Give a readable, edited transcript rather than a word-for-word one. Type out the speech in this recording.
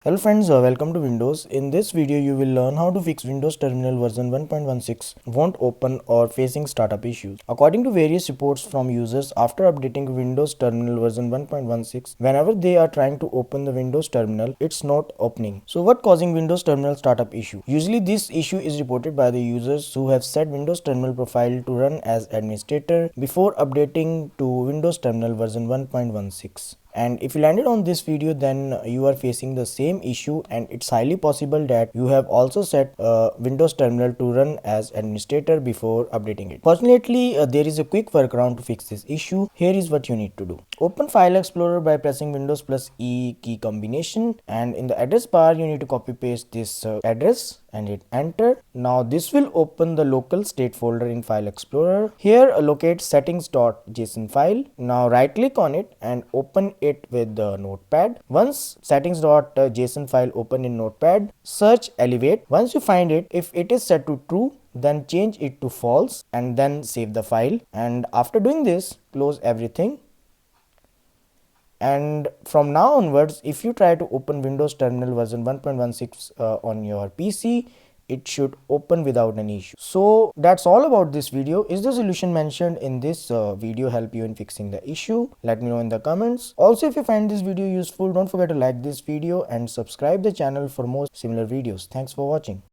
Hello friends, welcome to Windows. In this video you will learn how to fix Windows Terminal version 1.16 won't open or facing startup issues. According to various reports from users, after updating Windows Terminal version 1.16, whenever they are trying to open the Windows Terminal, it's not opening. So what causing Windows Terminal startup issue? Usually this issue is reported by the users who have set Windows Terminal profile to run as administrator before updating to Windows Terminal version 1.16. And if you landed on this video, then you are facing the same issue, and it's highly possible that you have also set Windows Terminal to run as administrator before updating it. Fortunately, there is a quick workaround to fix this issue. Here is what you need to do. Open File Explorer by pressing Windows plus E key combination, and in the address bar you need to copy paste this address and hit enter. Now this will open the local state folder in File Explorer. Here locate settings.json file. Now right click on it and open it with the notepad. Once settings.json file open in notepad, search elevate. Once you find it, if it is set to true, then change it to false and then save the file. And after doing this, close everything. And from now onwards, if you try to open Windows Terminal version 1.16 on your PC, it should open without any issue. So that's all about this video. Is the solution mentioned in this video help you in fixing the issue? Let me know in the comments. Also, if you find this video useful, don't forget to like this video and subscribe the channel for more similar videos. Thanks for watching.